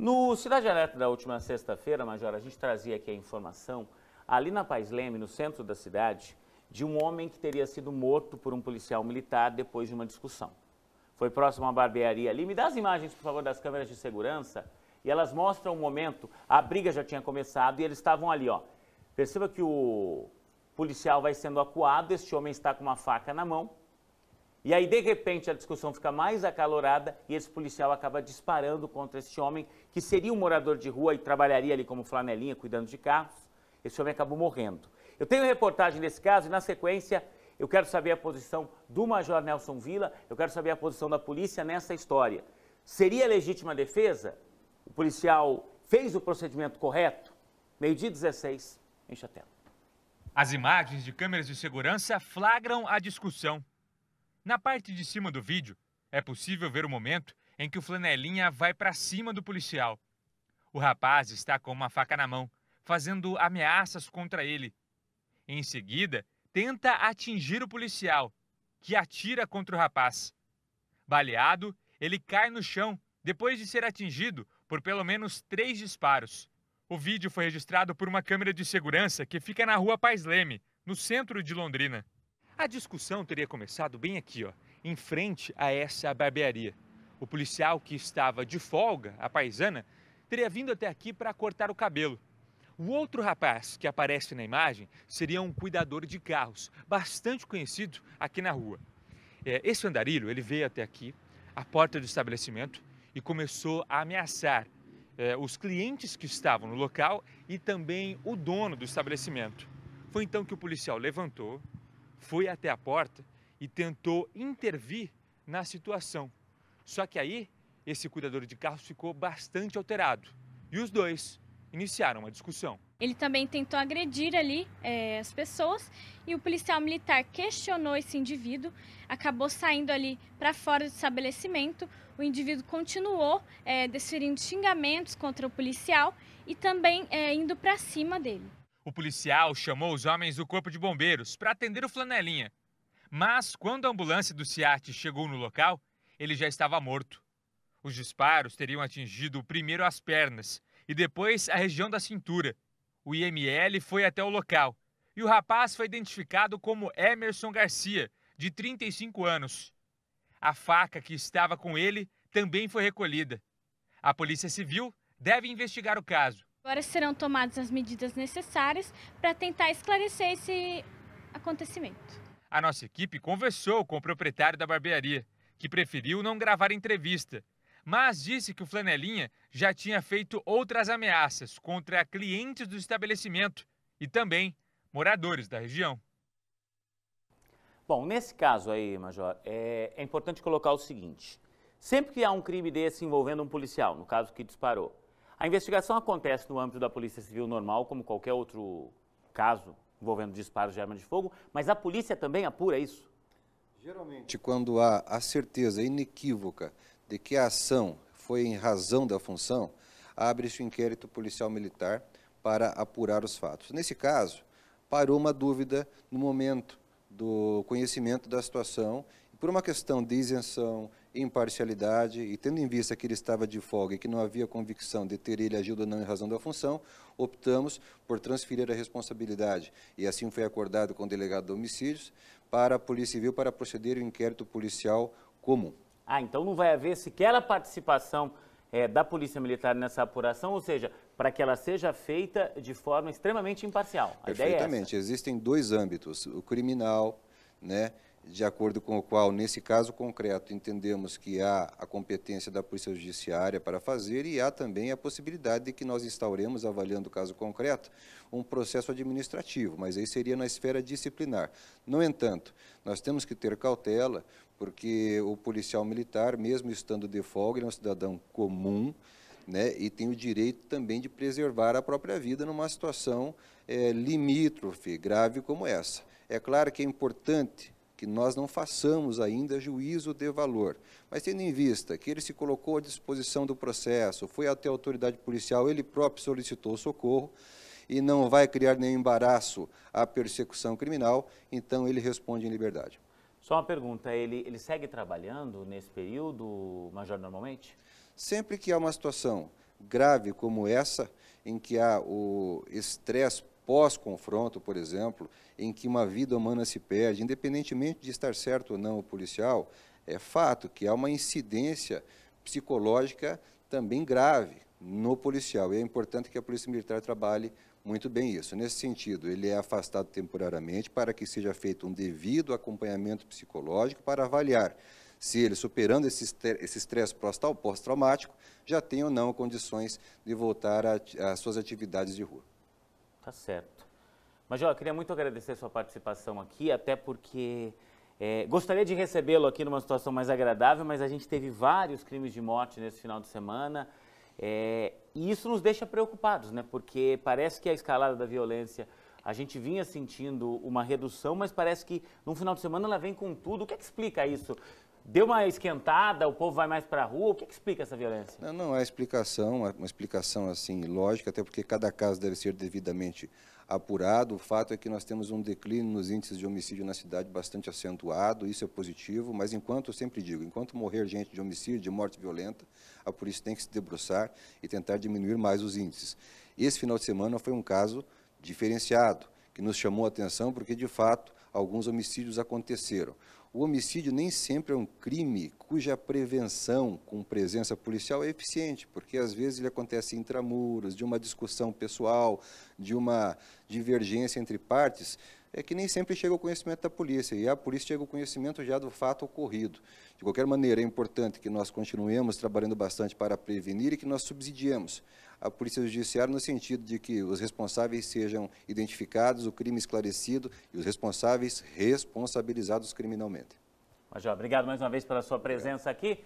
No Cidade Alerta da última sexta-feira, Major, a gente trazia aqui a informação, ali na Pais Leme, no centro da cidade, de um homem que teria sido morto por um policial militar depois de uma discussão. Foi próximo a uma barbearia ali. Me dá as imagens, por favor, das câmeras de segurança, e elas mostram o momento, a briga já tinha começado e eles estavam ali, ó. Perceba que o policial vai sendo acuado, este homem está com uma faca na mão, e aí, de repente, a discussão fica mais acalorada e esse policial acaba disparando contra esse homem, que seria um morador de rua e trabalharia ali como flanelinha, cuidando de carros. Esse homem acabou morrendo. Eu tenho reportagem desse caso e, na sequência, eu quero saber a posição do Major Nelson Villa, eu quero saber a posição da polícia nessa história. Seria legítima defesa? O policial fez o procedimento correto? Meio-dia 16, enche a tela. As imagens de câmeras de segurança flagram a discussão. Na parte de cima do vídeo, é possível ver o momento em que o flanelinha vai para cima do policial. O rapaz está com uma faca na mão, fazendo ameaças contra ele. Em seguida, tenta atingir o policial, que atira contra o rapaz. Baleado, ele cai no chão depois de ser atingido por pelo menos 3 disparos. O vídeo foi registrado por uma câmera de segurança que fica na rua Pais Leme, no centro de Londrina. A discussão teria começado bem aqui, ó, em frente a essa barbearia. O policial que estava de folga, a paisana, teria vindo até aqui para cortar o cabelo. O outro rapaz que aparece na imagem seria um cuidador de carros, bastante conhecido aqui na rua. Esse andarilho, ele veio até aqui, à porta do estabelecimento, e começou a ameaçar os clientes que estavam no local e também o dono do estabelecimento. Foi então que o policial levantou, foi até a porta e tentou intervir na situação. Só que aí, esse cuidador de carros ficou bastante alterado e os dois iniciaram uma discussão. Ele também tentou agredir ali as pessoas e o policial militar questionou esse indivíduo, acabou saindo ali para fora do estabelecimento. O indivíduo continuou desferindo xingamentos contra o policial e também indo para cima dele. O policial chamou os homens do corpo de bombeiros para atender o flanelinha. Mas quando a ambulância do SEAT chegou no local, ele já estava morto. Os disparos teriam atingido primeiro as pernas e depois a região da cintura. O IML foi até o local e o rapaz foi identificado como Emerson Garcia, de 35 anos. A faca que estava com ele também foi recolhida. A Polícia Civil deve investigar o caso. Agora serão tomadas as medidas necessárias para tentar esclarecer esse acontecimento. A nossa equipe conversou com o proprietário da barbearia, que preferiu não gravar entrevista, mas disse que o flanelinha já tinha feito outras ameaças contra clientes do estabelecimento e também moradores da região. Bom, nesse caso aí, Major, é importante colocar o seguinte. Sempre que há um crime desse envolvendo um policial, no caso que disparou, a investigação acontece no âmbito da Polícia Civil normal, como qualquer outro caso envolvendo disparos de arma de fogo, mas a polícia também apura isso? Geralmente, quando há a certeza inequívoca de que a ação foi em razão da função, abre-se o inquérito policial militar para apurar os fatos. Nesse caso, parou uma dúvida no momento do conhecimento da situação, e por uma questão de isenção, imparcialidade, e tendo em vista que ele estava de folga e que não havia convicção de ter ele agido ou não em razão da função, optamos por transferir a responsabilidade, e assim foi acordado com o delegado de homicídios, para a Polícia Civil para proceder ao inquérito policial comum. Então não vai haver sequer a participação da Polícia Militar nessa apuração, ou seja, para que ela seja feita de forma extremamente imparcial. A ideia é essa. Perfeitamente. Existem dois âmbitos, o criminal, né, de acordo com o qual, nesse caso concreto, entendemos que há a competência da Polícia Judiciária para fazer e há também a possibilidade de que nós instauremos, avaliando o caso concreto, um processo administrativo, mas aí seria na esfera disciplinar. No entanto, nós temos que ter cautela, porque o policial militar, mesmo estando de folga, ele é um cidadão comum, né, e tem o direito também de preservar a própria vida numa situação limítrofe, grave como essa. É claro que é importante que nós não façamos ainda juízo de valor, mas tendo em vista que ele se colocou à disposição do processo, foi até a autoridade policial, ele próprio solicitou socorro e não vai criar nenhum embaraço à persecução criminal, então ele responde em liberdade. Só uma pergunta, ele segue trabalhando nesse período, Major, normalmente? Sempre que há uma situação grave como essa, em que há o estresse pós-confronto, por exemplo, em que uma vida humana se perde, independentemente de estar certo ou não o policial, é fato que há uma incidência psicológica também grave no policial. E é importante que a Polícia Militar trabalhe muito bem isso. Nesse sentido, ele é afastado temporariamente para que seja feito um devido acompanhamento psicológico para avaliar se ele, superando esse estresse pós-traumático, já tem ou não condições de voltar às suas atividades de rua. Tá certo. Major, eu queria muito agradecer a sua participação aqui, até porque gostaria de recebê-lo aqui numa situação mais agradável, mas a gente teve vários crimes de morte nesse final de semana, e isso nos deixa preocupados, né? Porque parece que a escalada da violência, a gente vinha sentindo uma redução, mas parece que no final de semana ela vem com tudo. O que é que explica isso? Deu uma esquentada, o povo vai mais para a rua, o que é que explica essa violência? Não há explicação, uma explicação assim lógica, até porque cada caso deve ser devidamente apurado. O fato é que nós temos um declínio nos índices de homicídio na cidade bastante acentuado, isso é positivo, mas enquanto, eu sempre digo, enquanto morrer gente de homicídio, de morte violenta, a polícia tem que se debruçar e tentar diminuir mais os índices. Esse final de semana foi um caso diferenciado, que nos chamou a atenção porque, de fato, alguns homicídios aconteceram. O homicídio nem sempre é um crime cuja prevenção com presença policial é eficiente, porque às vezes ele acontece intramuros, de uma discussão pessoal, de uma divergência entre partes, que nem sempre chega ao conhecimento da polícia, e a polícia chega ao conhecimento já do fato ocorrido. De qualquer maneira, é importante que nós continuemos trabalhando bastante para prevenir e que nós subsidiemos a Polícia Judiciária no sentido de que os responsáveis sejam identificados, o crime esclarecido e os responsáveis responsabilizados criminalmente. Major, obrigado mais uma vez pela sua presença aqui.